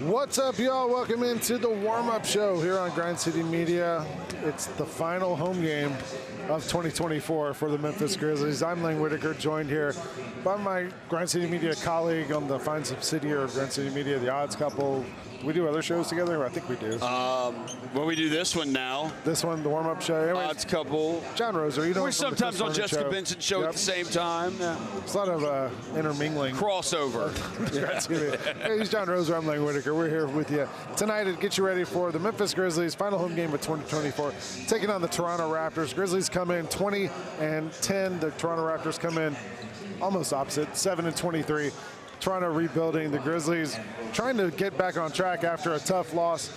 What's up, y'all? Welcome into the warm-up show here on Grind City Media. It's the final home game of 2024 for the Memphis Grizzlies. I'm Lang Whitaker, joined here by my Grind City Media colleague on the fine subsidiary of Grind City Media, the Odds Couple. Do we do other shows together? I think we do. Well, we do this one now. This one, the warm-up show. Anyways, Odds Couple. John Roser, you know. We're sometimes on Jessica Benson show at the same time. Yeah. It's a lot of intermingling. Crossover. Hey, he's John Roser. I'm Lang Whitaker. We're here with you tonight to get you ready for the Memphis Grizzlies final home game of 2024, taking on the Toronto Raptors. Grizzlies come in 20-10. The Toronto Raptors come in almost opposite, 7-23. Toronto rebuilding. The Grizzlies trying to get back on track after a tough loss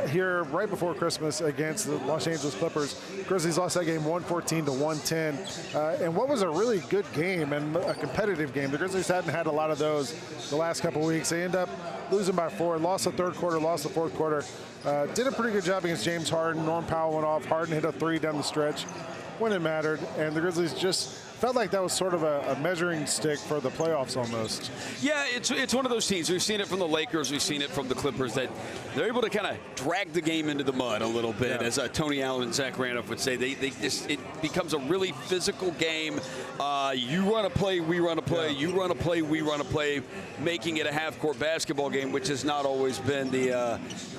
here right before Christmas against the Los Angeles Clippers. Grizzlies lost that game 114-110. And what was a really good game and a competitive game. The Grizzlies hadn't had a lot of those the last couple weeks. They end up losing by 4, lost the third quarter, lost the fourth quarter. Did a pretty good job against James Harden. Norm Powell went off. Harden hit a 3 down the stretch when it mattered. And the Grizzlies just felt like that was sort of a measuring stick for the playoffs almost. Yeah, it's one of those teams. We've seen it from the Lakers. We've seen it from the Clippers that they're able to kind of drag the game into the mud a little bit. Yeah. As Tony Allen and Zach Randolph would say, it becomes a really physical game. You run a play, we run a play. Yeah. You run a play, we run a play, making it a half-court basketball game, which has not always been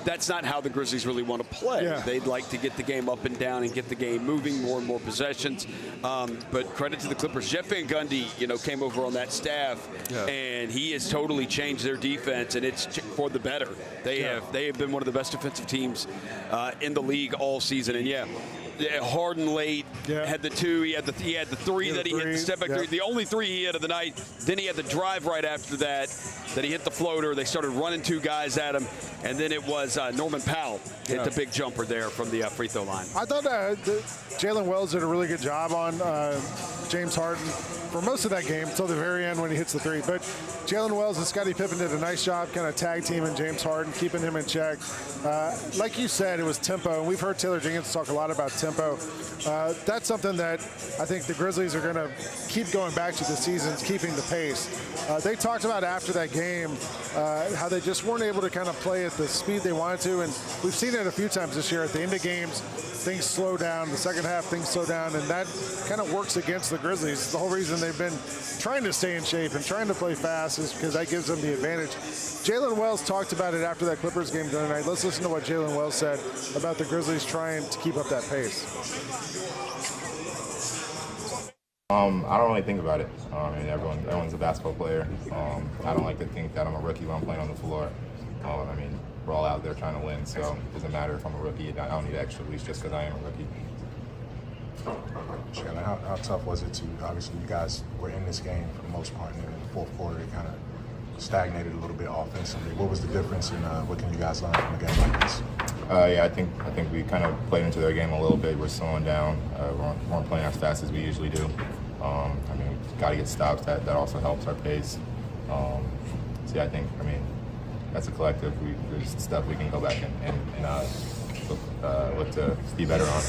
that's not how the Grizzlies really want to play. Yeah. They'd like to get the game up and down and get the game moving, more and more possessions. But credit to the Clippers. Jeff Van Gundy, came over on that staff, and he has totally changed their defense, and it's for the better. They have been one of the best defensive teams in the league all season, and Harden late had the 2. He had the 3 that he hit, the step back 3. The only 3 he hit of the night. Then he had the drive right after that he hit the floater. They started running 2 guys at him, and then it was Norman Powell hit the big jumper there from the free throw line. I thought Jalen Wells did a really good job on James Harden for most of that game until the very end when he hits the 3. But Jalen Wells and Scottie Pippen did a nice job kind of tag teaming James Harden, keeping him in check. Like you said, it was tempo, and we've heard Taylor Jenkins talk a lot about tempo. That's something that I think the Grizzlies are going to keep going back to the seasons, keeping the pace. They talked about after that game how they just weren't able to kind of play at the speed they wanted to, and we've seen it a few times this year. At the end of games, things slow down. The second half, things slow down, and that kind of works against the Grizzlies. The whole reason they've been trying to stay in shape and trying to play fast is because that gives them the advantage. Jalen Wells talked about it after that Clippers game tonight. Let's listen to what Jalen Wells said about the Grizzlies trying to keep up that pace. I don't really think about it. Everyone's a basketball player. I don't like to think that I'm a rookie when I'm playing on the floor. We're all out there trying to win, so it doesn't matter if I'm a rookie. I don't need extra weeks just because I am a rookie. Shannon, how tough was it to, obviously you guys were in this game for the most part, and then in the fourth quarter it kind of stagnated a little bit offensively. What was the difference, and what can you guys learn from a game like this? I think we kind of played into their game a little bit. We're slowing down. We weren't playing as fast as we usually do. Got to get stops. That also helps our pace. I think that's a collective. There's stuff we can go back and look to be better on.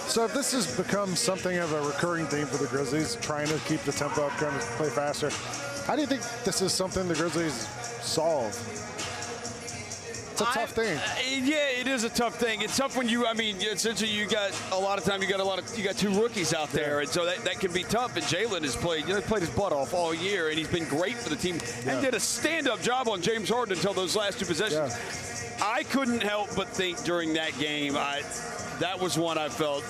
So if this has become something of a recurring theme for the Grizzlies, trying to keep the tempo up, trying to play faster, how do you think this is something the Grizzlies solve? It's a tough thing. Yeah, it is a tough thing. It's tough when essentially you got a lot of time. You got 2 rookies out there, and so that can be tough. And Jalen has played his butt off all year, and he's been great for the team and did a stand-up job on James Harden until those last 2 possessions. Yeah. I couldn't help but think during that game, that was one I felt,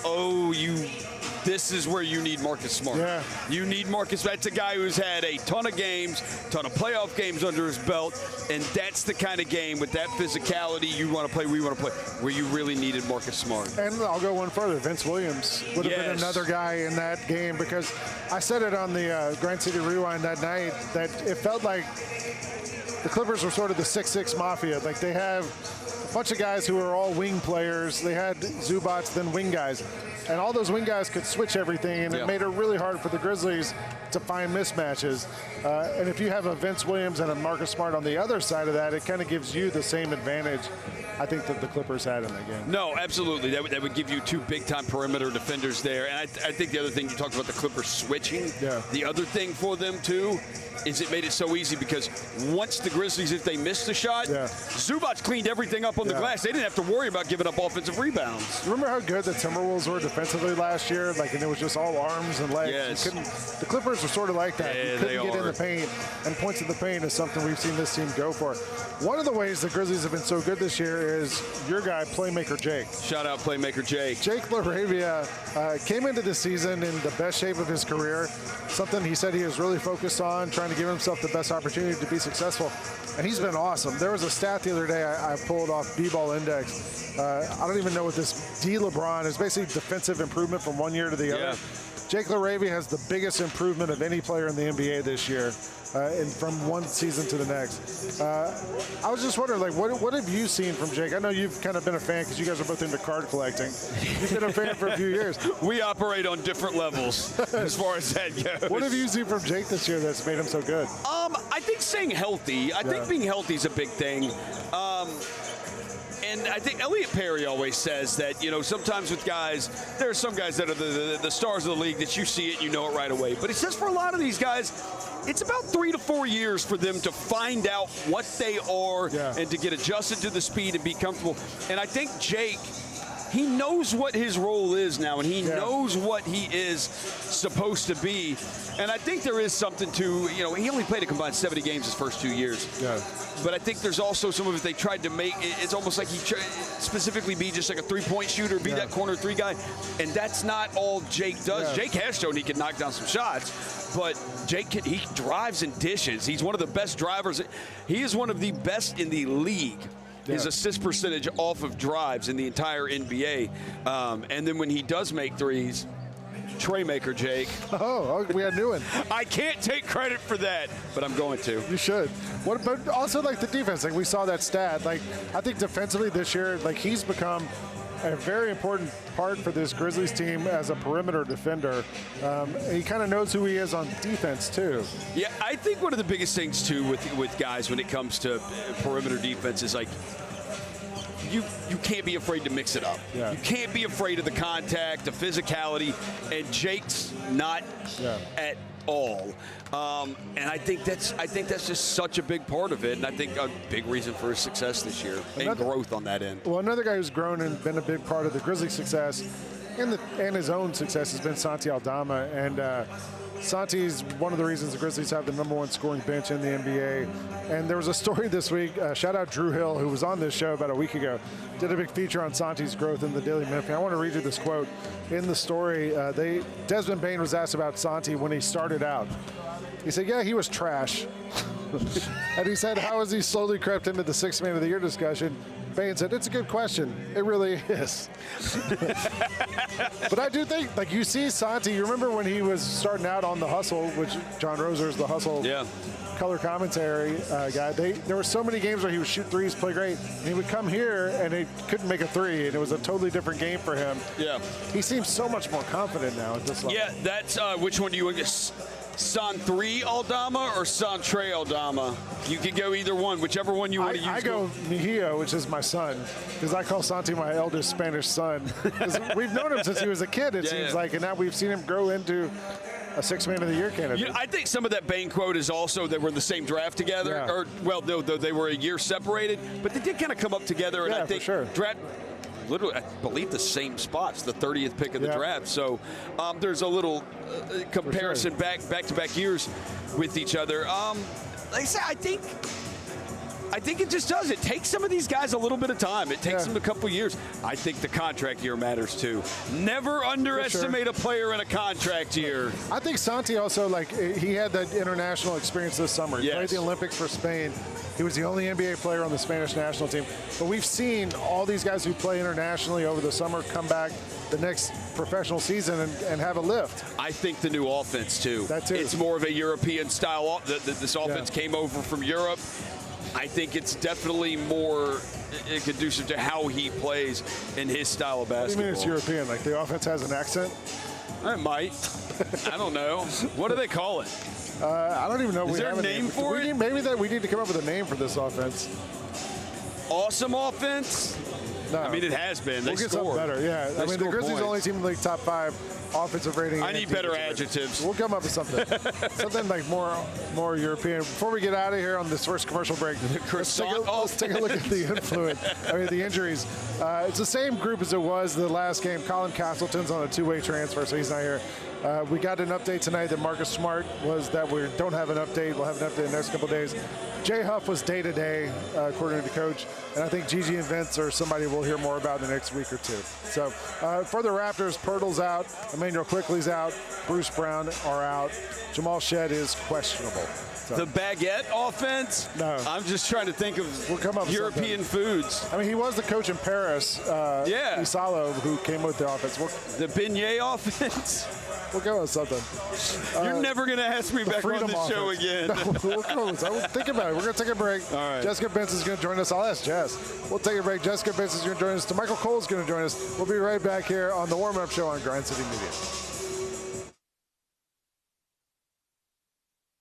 this is where you need Marcus Smart. Yeah. You need Marcus. That's a guy who's had a ton of games, ton of playoff games under his belt, and that's the kind of game with that physicality you want to play, we want to play, where you really needed Marcus Smart. And I'll go one further. Vince Williams would have been another guy in that game, because I said it on the Grind City Rewind that night that it felt like the Clippers were sort of the 6'6 mafia. Like, they have a bunch of guys who are all wing players. They had Zubats, then wing guys. And all those wing guys could switch everything, and it made it really hard for the Grizzlies to find mismatches. And if you have a Vince Williams and a Marcus Smart on the other side of that, it kind of gives you the same advantage. I think that the Clippers had in that game. No, absolutely. That would give you two big-time perimeter defenders there. And I think the other thing you talked about, the Clippers switching. Yeah. The other thing for them, too, is it made it so easy because once the Grizzlies, if they missed a shot, Zubac cleaned everything up on the glass. They didn't have to worry about giving up offensive rebounds. Remember how good the Timberwolves were defensively last year? And it was just all arms and legs. Yes. The Clippers were sort of like that. Yeah, you couldn't get in the paint, and points in the paint is something we've seen this team go for. One of the ways the Grizzlies have been so good this year is your guy, playmaker Jake. Shout out playmaker Jake. Jake LaRavia came into the season in the best shape of his career, something he said he was really focused on, trying to give himself the best opportunity to be successful, and he's been awesome. There was a stat the other day I pulled off B-Ball Index. I don't even know what this D LeBron is. Basically defensive improvement from one year to the other. Jake LaRavia has the biggest improvement of any player in the NBA this year, from one season to the next. I was just wondering, what have you seen from Jake? I know you've kind of been a fan because you guys are both into card collecting. You've been a fan for a few years. We operate on different levels as far as that goes. What have you seen from Jake this year that's made him so good? I think staying healthy. I think being healthy is a big thing. And I think Elliot Perry always says that, sometimes with guys, there are some guys that are the stars of the league that you see it, you know it right away. But he says for a lot of these guys, it's about 3 to 4 years for them to find out what they are and to get adjusted to the speed and be comfortable. And I think Jake, he knows what his role is now, and he knows what he is supposed to be. And I think there is something to, he only played a combined 70 games his first 2 years. Yeah. But I think there's also some of it they tried to make. It's almost like he specifically be just like a three-point shooter, be that corner three guy. And that's not all Jake does. Yeah. Jake has shown he can knock down some shots, but Jake, he drives and dishes. He's one of the best drivers. He is one of the best in the league. His assist percentage off of drives in the entire NBA. And then when he does make threes, Traymaker Jake. Oh, we had a new one. I can't take credit for that, but I'm going to. You should. But also the defense. We saw that stat. I think defensively this year, he's become a very important part for this Grizzlies team as a perimeter defender. He kind of knows who he is on defense, too. Yeah, I think one of the biggest things, too, with guys when it comes to perimeter defense is, you can't be afraid to mix it up. Yeah. You can't be afraid of the contact, the physicality, and Jake's not at all. And I think that's just such a big part of it, and I think a big reason for his success this year and growth on that end. Well, another guy who's grown and been a big part of the Grizzlies' success and his own success has been Santi Aldama, and Santi's one of the reasons the Grizzlies have the #1 scoring bench in the NBA. And there was a story this week, shout out Drew Hill, who was on this show about a week ago, did a big feature on Santi's growth in the Daily Memphis. I want to read you this quote. In the story, Desmond Bane was asked about Santi when he started out. He said, yeah, he was trash. And he said, how has he slowly crept into the Sixth Man of the Year discussion? Bane said, it's a good question. It really is. But I do think, you see Santi, you remember when he was starting out on The Hustle, which John Roser is the Hustle color commentary guy. There were so many games where he would shoot threes, play great, and he would come here and he couldn't make a three, and it was a totally different game for him. Yeah. He seems so much more confident now at this level. Yeah, that's which one do you want to get? Santi Aldama or Santi Aldama? You can go either one, whichever one you want to use. I go Mejio, which is my son, because I call Santi my eldest Spanish son. We've known him since he was a kid, it seems like, and now we've seen him grow into a Sixth Man of the Year candidate. I think some of that Bane quote is also they were in the same draft together, or though they were a year separated, but they did kind of come up together, and I think draft. Literally, I believe the same spots, the 30th pick of the draft. So there's a little comparison back-to-back years with each other. Like I said, I think it just does. It takes some of these guys a little bit of time. It takes them a couple years. I think the contract year matters too. Never underestimate a player in a contract year. I think Santi also, he had that international experience this summer. He played the Olympics for Spain. He was the only NBA player on the Spanish national team. But we've seen all these guys who play internationally over the summer come back the next professional season and have a lift. I think the new offense, too. That too. It's more of a European style. This offense came over from Europe. I think it's definitely more conducive to how he plays in his style of basketball. What do you mean it's European? The offense has an accent? It might. I don't know. What do they call it? I don't even know. Is there a name for it? Maybe we need to come up with a name for this offense. awesome offense? No. I mean, it has been. We'll get something better, yeah. I mean, the Grizzlies are only team in the league top 5 offensive rating. I need better adjectives. We'll come up with something. Something like more European. Before we get out of here on this first commercial break, let's take a look at the the injuries. It's the same group as it was the last game. Colin Castleton's on a 2-way transfer, so he's not here. We got an update tonight that Marcus Smart was that we don't have an update. We'll have an update in the next couple of days. Jay Huff was day-to-day, according to the coach, and I think Gigi and Vince are somebody we'll hear more about in the next week or two. So for the Raptors, Pirtle's out, Emmanuel Quickley's out, Bruce Brown are out, Jamal Shedd is questionable. So. The baguette offense? No. I'm just trying to think of European foods. I mean, he was the coach in Paris, Isalo, who came with the offense. The beignet offense? We'll go with something. You're never going to ask me back on this show again. No, we'll go with something. Think about it. We're going to take a break. All right. Jessica Benson's going to join us. I'll ask Jess. We'll take a break. Jessica Benson's going to join us. Damichael Cole's going to join us. We'll be right back here on the warm-up show on Grind City Media.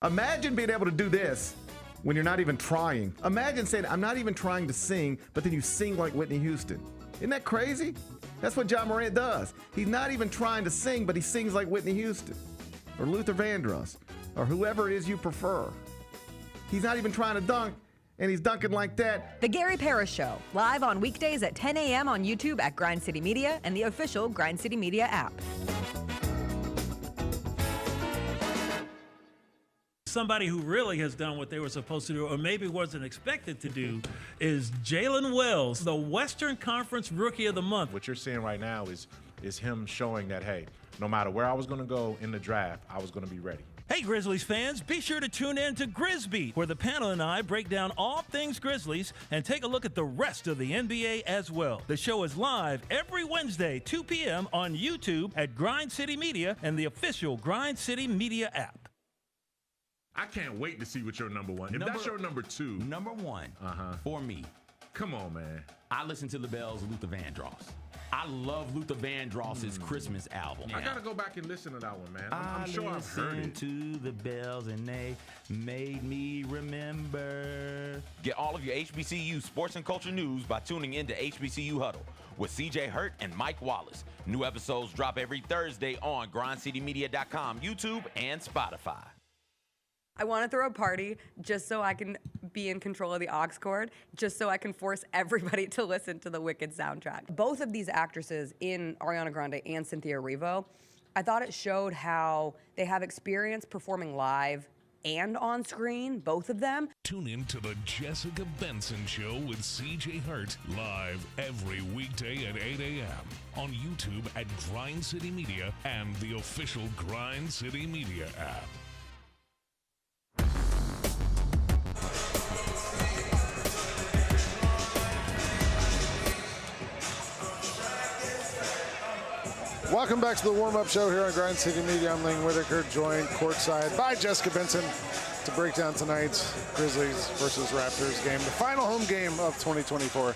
Imagine being able to do this when you're not even trying. Imagine saying, I'm not even trying to sing, but then you sing like Whitney Houston. Isn't that crazy? That's what John Morant does. He's not even trying to sing, but he sings like Whitney Houston or Luther Vandross or whoever it is you prefer. He's not even trying to dunk, and he's dunking like that. The Gary Parrish Show, live on weekdays at 10 a.m. on YouTube at Grind City Media and the official Grind City Media app. Somebody who really has done what they were supposed to do, or maybe wasn't expected to do, is Jalen Wells, the Western Conference Rookie of the Month. What you're seeing right now is him showing that, hey, no matter where I was going to go in the draft, I was going to be ready. Hey, Grizzlies fans, be sure to tune in to Grizbeat, where the panel and I break down all things Grizzlies and take a look at the rest of the NBA as well. The show is live every Wednesday, 2 p.m. on YouTube at Grind City Media and the official Grind City Media app. I can't wait to see what your number one. If that's your number 2. Number 1 for me. Come on, man. I listen to the Bells, Luther Vandross. I love Luther Vandross's Christmas album. I gotta go back and listen to that one, man. I'm sure I've heard it. To the Bells and they made me remember. Get all of your HBCU sports and culture news by tuning in to HBCU Huddle with CJ Hurt and Mike Wallace. New episodes drop every Thursday on grindcitymedia.com, YouTube, and Spotify. I want to throw a party just so I can be in control of the aux cord, just so I can force everybody to listen to the Wicked soundtrack. Both of these actresses in Ariana Grande and Cynthia Erivo, I thought it showed how they have experience performing live and on screen, both of them. Tune in to the Jessica Benson Show with CJ Hurt, live every weekday at 8 a.m. on YouTube at Grind City Media and the official Grind City Media app. Welcome back to the warm-up show here on Grind City Media. I'm Lang Whitaker, joined courtside by Jessica Benson to break down tonight's Grizzlies versus Raptors game, the final home game of 2024.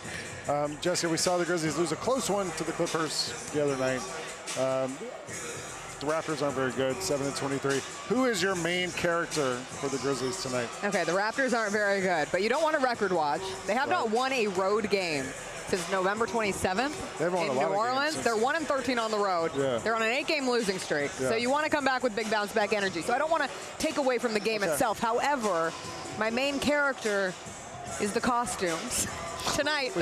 Jessica, we saw the Grizzlies lose a close one to the Clippers the other night. The Raptors aren't very good, 7-23. Who is your main character for the Grizzlies tonight? Okay, the Raptors aren't very good, but you don't want to record watch. They have not won a road game since November 27th in New Orleans. They're 1-13 on the road. Yeah. They're on an 8-game losing streak. Yeah. So you want to come back with big bounce back energy. So I don't want to take away from the game itself. However, my main character is the costumes. Tonight,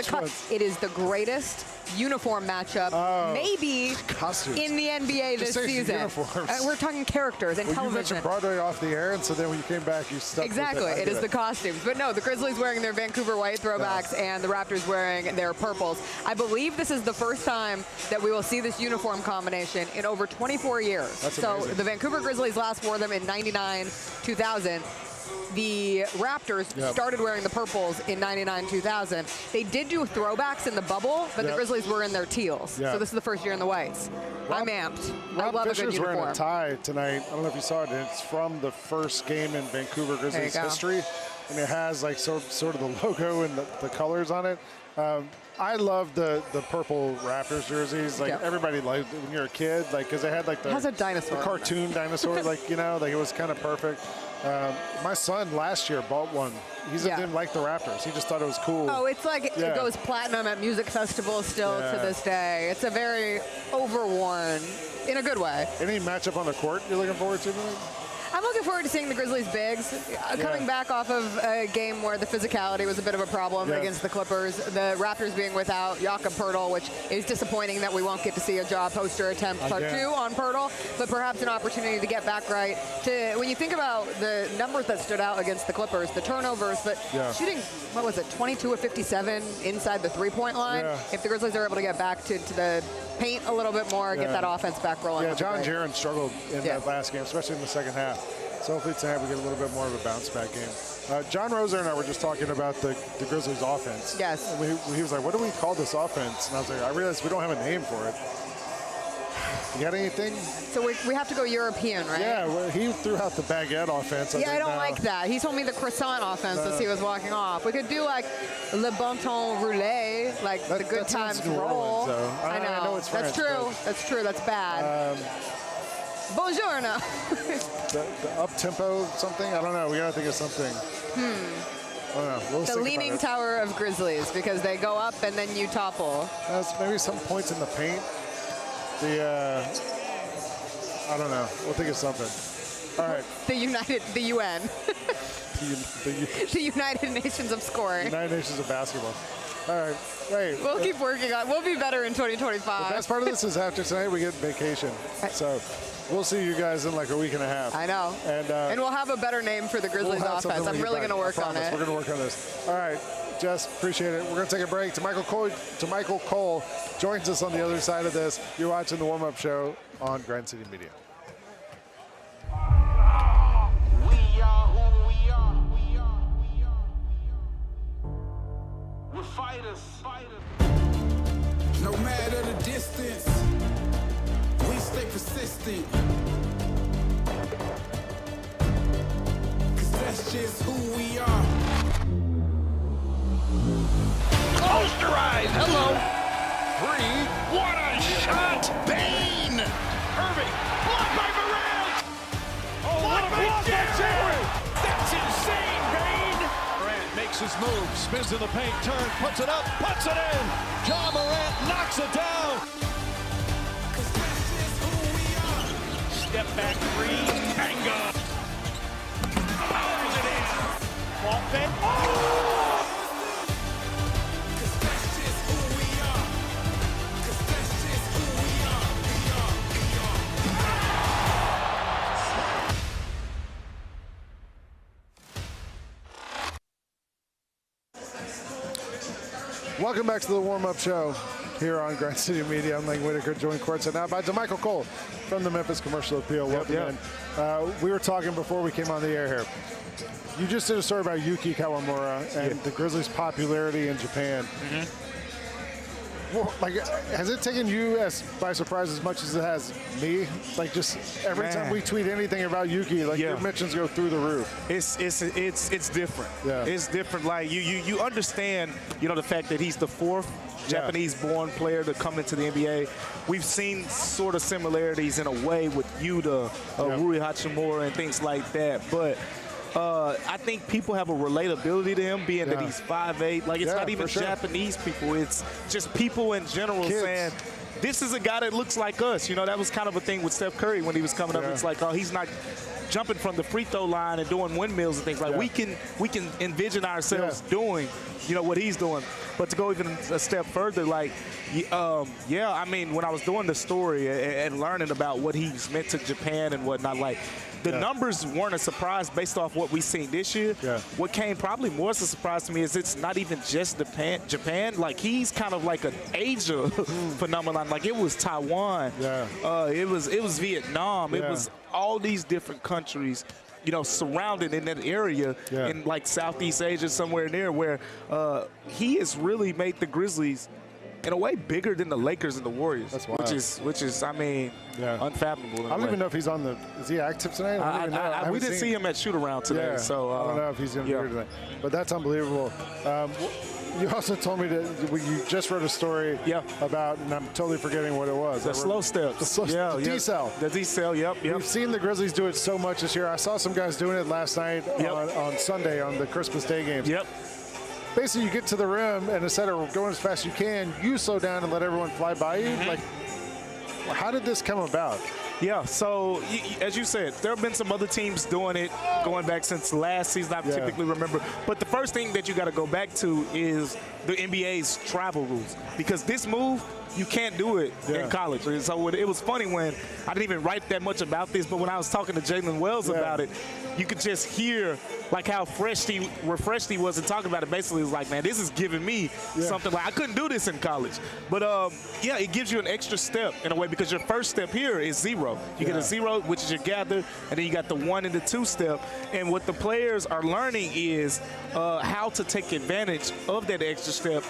it is the greatest uniform matchup maybe in the NBA this season. We're talking characters and television. You mentioned Broadway off the air, and so then when you came back, you stuck Exactly, with it is the costumes. But no, the Grizzlies wearing their Vancouver white throwbacks and the Raptors wearing their purples. I believe this is the first time that we will see this uniform combination in over 24 years. That's so amazing. The Vancouver Grizzlies last wore them in 99, 2000. The Raptors started wearing the purples in 99, 2000. They did do throwbacks in the bubble, but the Grizzlies were in their teals. So this is the first year in the whites. I'm amped. I love a good uniform. Wearing a tie tonight. I don't know if you saw it. It's from the first game in Vancouver Grizzlies history, and it has like sort of the logo and the colors on it. I love the purple Raptors jerseys. Like everybody liked it when you're a kid, like because they had like it has a dinosaur. the cartoon dinosaur, like like it was kind of perfect. My son last year bought one. He didn't like the Raptors. He just thought it was cool. Oh, it's like it goes platinum at music festivals still to this day. It's a very overworn, in a good way. Any matchup on the court you're looking forward to? I'm looking forward to seeing the Grizzlies bigs. Coming back off of a game where the physicality was a bit of a problem against the Clippers. The Raptors being without Jakob Poeltl, which is disappointing that we won't get to see a jaw poster attempt part 2 on Poeltl, but perhaps an opportunity to get back right. When you think about the numbers that stood out against the Clippers, the turnovers, but shooting, 22 of 57 inside the three-point line. If the Grizzlies are able to get back to the paint a little bit more, get that offense back rolling. Yeah, John Jaren struggled in that last game, especially in the second half. So hopefully tonight we get a little bit more of a bounce-back game. John Roser and I were just talking about the Grizzlies' offense. Yes. And he was like, what do we call this offense? And I was like, I realized we don't have a name for it. You got anything? So we have to go European, right? Yeah, well, he threw out the baguette offense. I don't like that. He told me the croissant offense as he was walking off. We could do like le bon temps roulé, like the good times roll. I know it's French, That's true. That's bad. Buongiorno. the up-tempo something? I don't know. We got to think of something. I don't know. We'll the Leaning Tower of Grizzlies, because they go up and then you topple. Maybe some points in the paint. I don't know. We'll think of something. All right. The UN. The United Nations of Scoring. United Nations of Basketball. All right. Hey, we'll keep working on it. We'll be better in 2025. The best part of this is after tonight we get vacation. So we'll see you guys in like a week and a half. I know. And we'll have a better name for the Grizzlies offense. I'm really going to work on it. We're going to work on this. All right. Jess, appreciate it. We're going to take a break. Damichael Cole joins us on the other side of this. You're watching the warm-up show on Grind City Media. We're fighters. No matter the distance, we stay persistent. 'Cause that's just who we are. Posterized. Hello. 3. What a shot. Bane. Irving. Blocked by Morant. Oh, blocked by Jerry. That's insane, Bane. Morant makes his move. Spins in the paint. Turns. Puts it up. Puts it in. John Morant knocks it down. Step back 3. Tango. Powers it in. Ball fed. Oh! Welcome back to the warm-up show here on Grind City Media. I'm Lang Whitaker, joined courtside now by Damichael Cole from the Memphis Commercial Appeal. Welcome in. We were talking before we came on the air here. You just did a story about Yuki Kawamura and the Grizzlies' popularity in Japan. Well, like, has it taken you by surprise as much as it has me? Like, just every time we tweet anything about Yuki, like your mentions go through the roof. It's different. Yeah. It's different. Like you understand, the fact that he's the 4th Japanese-born player to come into the NBA. We've seen sort of similarities in a way with Yuta, Rui Hachimura, and things like that, but. I think people have a relatability to him, being that he's 5'8". Like, it's not even Japanese people. It's just people in general saying, this is a guy that looks like us. That was kind of a thing with Steph Curry when he was coming up. It's like, oh, he's not jumping from the free throw line and doing windmills and things. Like, we can envision ourselves doing, what he's doing. But to go even a step further, like, I mean, when I was doing the story and learning about what he's meant to Japan and whatnot, like, the numbers weren't a surprise based off what we've seen this year. What came probably more as a surprise to me is it's not even just Japan. Like, he's kind of like an Asia phenomenon. Like, it was Taiwan. It was Vietnam. It was all these different countries, surrounded in that area in like Southeast Asia, somewhere near where he has really made the Grizzlies in a way bigger than the Lakers and the Warriors. That's wild. Which is I mean, unfathomable. I don't even know if he's on is he active tonight? We didn't see him at shoot around today, so I don't know if he's going to be here tonight. But that's unbelievable. You also told me that you just wrote a story about, and I'm totally forgetting what it was. The slow steps. The slow yeah, the decel. The decel, yep. We've seen the Grizzlies do it so much this year. I saw some guys doing it last night on Sunday on the Christmas Day games. Yep. Basically, you get to the rim, and instead of going as fast as you can, you slow down and let everyone fly by you. Like, how did this come about? Yeah, so as you said, there have been some other teams doing it going back since last season. I typically remember. But the first thing that you got to go back to is the NBA's travel rules, because this move, you can't do it in college. And so it was funny when I didn't even write that much about this, but when I was talking to Jalen Wells about it, you could just hear like how refreshed he was and talking about it. Basically, it was like, man, this is giving me something like I couldn't do this in college. But yeah, it gives you an extra step in a way, because your first step here is 0. You get a 0, which is your gather, and then you got the 1 and the 2 step. And what the players are learning is how to take advantage of that extra step.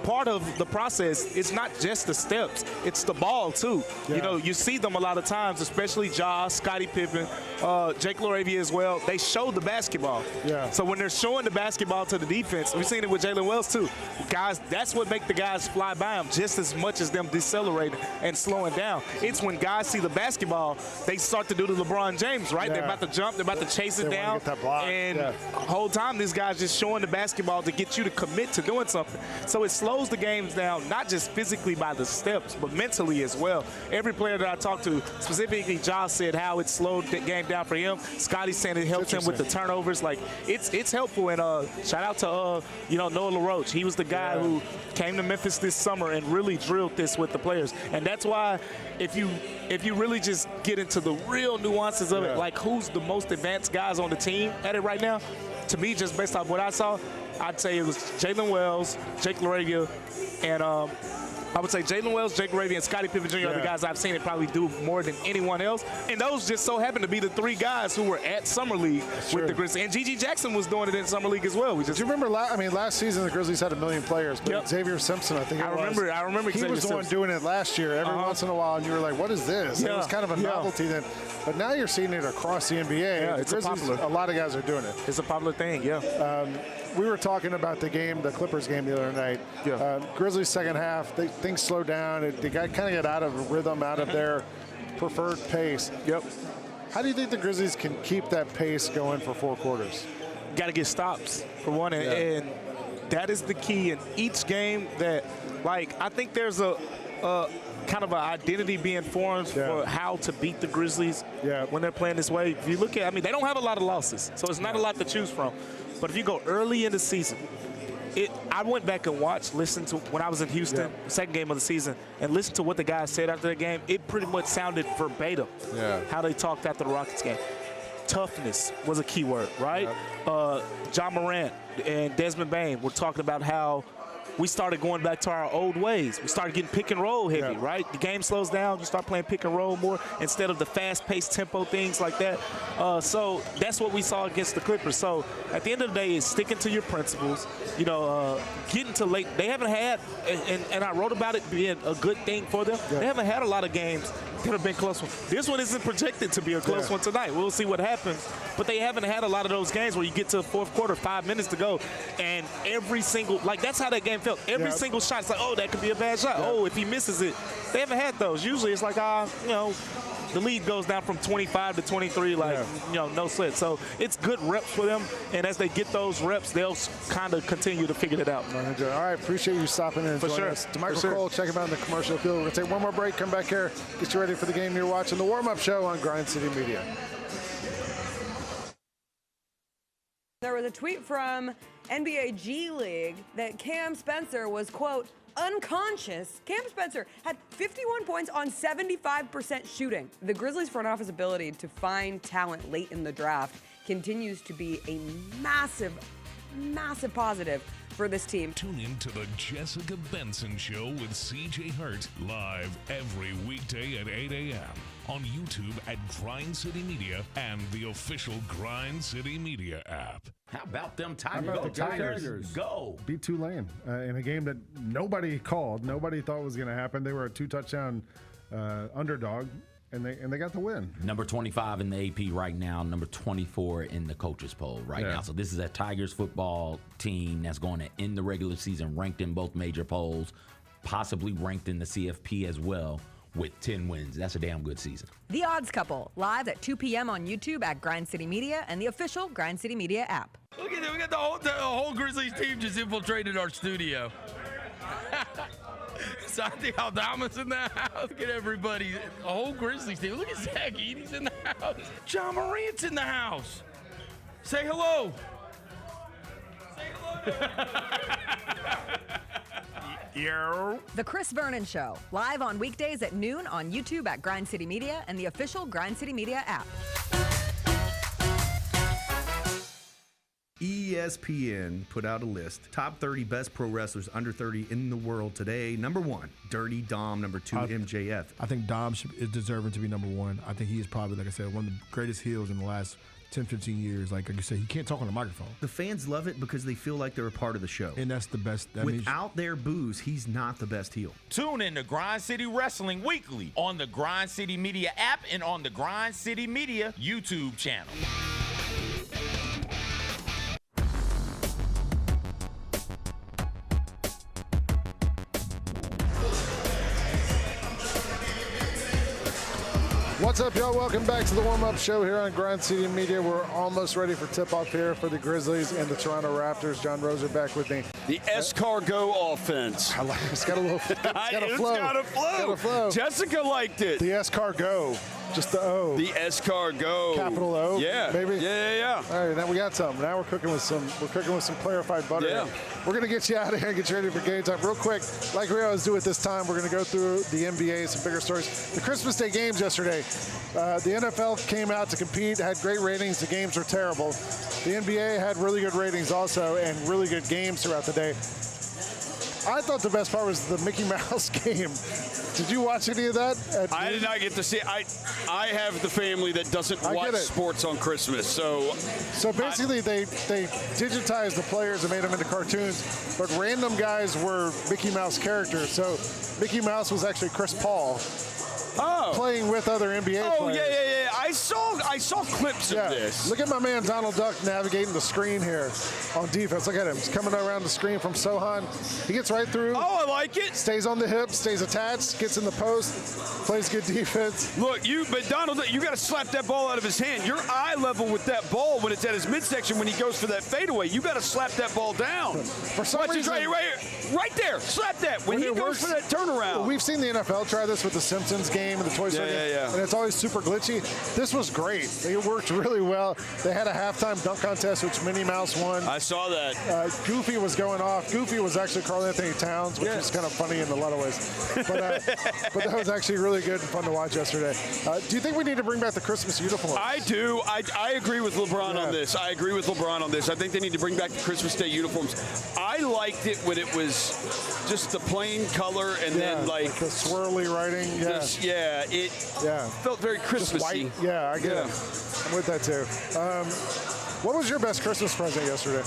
Part of the process is not just the steps, it's the ball too. You know, you see them a lot of times, especially Ja, Scottie Pippen, Jake LaRavia as well. They show the basketball. So when they're showing the basketball to the defense, we've seen it with Jalen Wells too. Guys, that's what make the guys fly by them just as much as them decelerating and slowing down. It's when guys see the basketball, they start to do the LeBron James, right? They're about to jump, they're about to chase it down. And the whole time, this guy's just showing the basketball to get you to commit to doing something. So it slows the games down, not just physically by the steps, but mentally as well. Every player that I talked to, specifically Ja, said how it slowed the game down for him. Scottie saying it helped him with the turnovers. Like, it's helpful. And shout out to Noah LaRoche. He was the guy who came to Memphis this summer and really drilled this with the players. And that's why if you really just get into the real nuances of it, like who's the most advanced guys on the team at it right now, to me, just based off what I saw, I'd say it was Jalen Wells, Jake LaRavia, and I would say Jalen Wells, Jake LaRavia, and Scottie Pippen Jr. are the guys I've seen it probably do more than anyone else. And those just so happen to be the 3 guys who were at Summer League with the Grizzlies. And Gigi Jackson was doing it in Summer League as well. Do you remember, last season the Grizzlies had 1 million players, but Xavier Simpson, I think I remember Xavier he was the one doing it last year every once in a while, and you were like, what is this? It was kind of a novelty then. But now you're seeing it across the NBA. Yeah, it's popular. A lot of guys are doing it. It's a popular thing, we were talking about the Clippers game the other night. Grizzlies second half, things slowed down. They kind of got out of rhythm, out of their preferred pace. How do you think the Grizzlies can keep that pace going for 4 quarters? Got to get stops, for one, and that is the key in each game. That, like, I think there's a kind of an identity being formed for how to beat the Grizzlies when they're playing this way. If you look at, they don't have a lot of losses, so it's not a lot to choose from. But if you go early in the season, I went back and listened to when I was in Houston, second game of the season, and listened to what the guys said after the game. It pretty much sounded verbatim how they talked after the Rockets game. Toughness was a key word, right? John Morant and Desmond Bain were talking about how we started going back to our old ways. We started getting pick and roll heavy, right? The game slows down. You start playing pick and roll more instead of the fast-paced tempo things like that. So that's what we saw against the Clippers. So at the end of the day, it's sticking to your principles. Getting to late. They haven't had, and I wrote about it being a good thing for them. They haven't had a lot of games that have been close ones. This one isn't projected to be a close one tonight. We'll see what happens. But they haven't had a lot of those games where you get to the fourth quarter, 5 minutes to go, and every single, that's how that game felt. Every single shot, it's like, oh, that could be a bad shot. Oh, if he misses it. They haven't had those. Usually it's like, the lead goes down from 25 to 23, no sweat. So it's good reps for them, and as they get those reps, they'll kind of continue to figure it out. All right, appreciate you stopping in and joining us. Damichael Cole, check him out in the commercial field. We're going to take one more break, come back here, get you ready for the game you're watching, the warm-up show on Grind City Media. There was a tweet from NBA G League that Cam Spencer was, quote, unconscious. Cam Spencer had 51 points on 75% shooting. The Grizzlies front office ability to find talent late in the draft continues to be a massive, massive positive for this team. Tune in to the Jessica Benson Show with CJ Hurt live every weekday at 8 a.m. on YouTube at Grind City Media and the official Grind City Media app. How about them Tigers? Tigers Go. Beat Tulane in a game that nobody called. Nobody thought was going to happen. They were a 2-touchdown underdog. And they got the win. Number 25 in the AP right now, number 24 in the coaches poll right now. So this is a Tigers football team that's going to end the regular season ranked in both major polls, possibly ranked in the CFP as well with 10 wins. That's a damn good season. The Odds Couple, live at 2 p.m. on YouTube at Grind City Media and the official Grind City Media app. Look at that. We got the whole Grizzlies team just infiltrated our studio. Santi Aldama's in the house. Look at everybody. The whole Grizzlies team. Look at Zach Edey's in the house. John Morant's in the house. Say hello. Say hello. Yo. The Chris Vernon Show, live on weekdays at noon on YouTube at Grind City Media and the official Grind City Media app. ESPN put out a list. Top 30 best pro wrestlers under 30 in the world today. Number 1, Dirty Dom. Number 2, MJF. I think Dom is deserving to be number 1. I think he is probably, like I said, one of the greatest heels in the last 10, 15 years. Like you said, he can't talk on the microphone. The fans love it because they feel like they're a part of the show. And that's the best. Without their booze, he's not the best heel. Tune in to Grind City Wrestling weekly on the Grind City Media app and on the Grind City Media YouTube channel. What's up, y'all? Welcome back to the warm-up show here on Grind City Media. We're almost ready for tip-off here for the Grizzlies and the Toronto Raptors. John Roser back with me. The escargot offense. I like it. It's got a little. It's got a flow. It's got a flow. It's got a flow. Jessica liked it. The escargot. Just the O. The escargot. Capital O. Yeah. Baby. Yeah. All right, now we got some. Now we're cooking with some. We're cooking with some clarified butter. Yeah. We're gonna get you out of here and get you ready for game time real quick. Like we always do at this time, we're gonna go through the NBA, some bigger stories. The Christmas Day games yesterday. The NFL came out to compete, had great ratings. The games were terrible. The NBA had really good ratings also, and really good games throughout the day. I thought the best part was the Mickey Mouse game. Did you watch any of that? I did not get to see. I have the family that doesn't watch sports on Christmas, so basically they digitized the players and made them into cartoons, but random guys were Mickey Mouse characters. So Mickey Mouse was actually Chris Paul. Playing with other NBA players. Oh, yeah. I saw clips of this. Look at my man Donald Duck navigating the screen here on defense. Look at him. He's coming around the screen from Sohan. He gets right through. Oh, I like it. Stays on the hip, stays attached, gets in the post, plays good defense. Look, but Donald, you got to slap that ball out of his hand. You're eye level with that ball when it's at his midsection when he goes for that fadeaway. You got to slap that ball down. For some reason, right there. Slap that when he goes for that turnaround. We've seen the NFL try this with the Simpsons game and the Toy Story game, and it's always super glitchy. This was great. It worked really well. They had a halftime dunk contest, which Minnie Mouse won. I saw that. Goofy was going off. Goofy was actually Karl Anthony Towns, which was kind of funny in a lot of ways. But that was actually really good and fun to watch yesterday. Do you think we need to bring back the Christmas uniforms? I do. I agree with LeBron on this. I think they need to bring back the Christmas Day uniforms. I liked it when it was just the plain color and then like the swirly writing. It felt very Christmassy. White. Yeah, I get it. I'm with that too. What was your best Christmas present yesterday?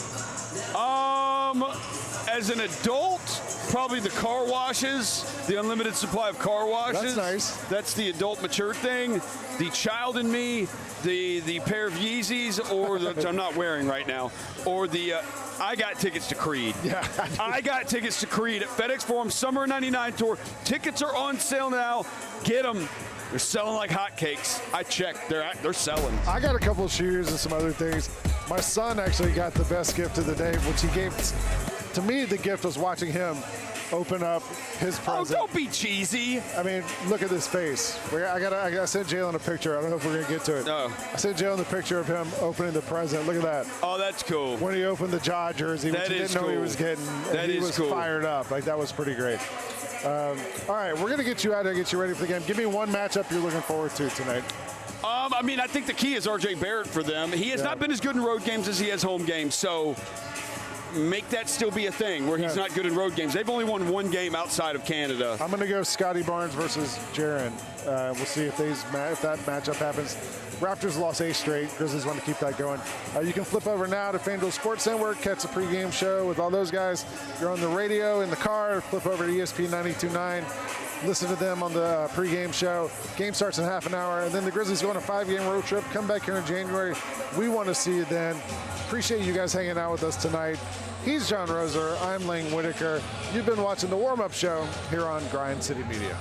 As an adult, probably the car washes, the unlimited supply of car washes. That's nice. That's the adult mature thing. The child in me, the pair of Yeezys, or that I'm not wearing right now, or the I got tickets to Creed. Yeah, I got tickets to Creed at FedEx Forum Summer '99 tour. Tickets are on sale now. Get them. They're selling like hotcakes. I checked. They're selling. I got a couple of shoes and some other things. My son actually got the best gift of the day, which he gave to me. The gift was watching him open up his present. Oh, don't be cheesy. I mean, look at this face. I gotta send Jalen a picture. I don't know if we're gonna get to it. No. I sent Jalen the picture of him opening the present. Look at that. Oh, that's cool. When he opened the jaw jersey, which he didn't know he was getting. He was fired up. Like, that was pretty great. All right, we're gonna get you out and get you ready for the game. Give me one matchup you're looking forward to tonight. I think the key is R.J. Barrett for them. He has not been as good in road games as he has home games, so make that still be a thing where he's not good in road games. They've only won one game outside of Canada. I'm going to go Scotty Barnes versus Jaren. We'll see if that matchup happens. Raptors lost 8 straight. Grizzlies want to keep that going. You can flip over now to FanDuel Sports Network, catch the pregame show with all those guys. You're on the radio, in the car, flip over to ESPN 92.9. listen to them on the pregame show. Game starts in half an hour, and then the Grizzlies go on a 5-game road trip. Come back here in January. We want to see you then. Appreciate you guys hanging out with us tonight. He's John Roser. I'm Lang Whitaker. You've been watching the warm-up show here on Grind City Media.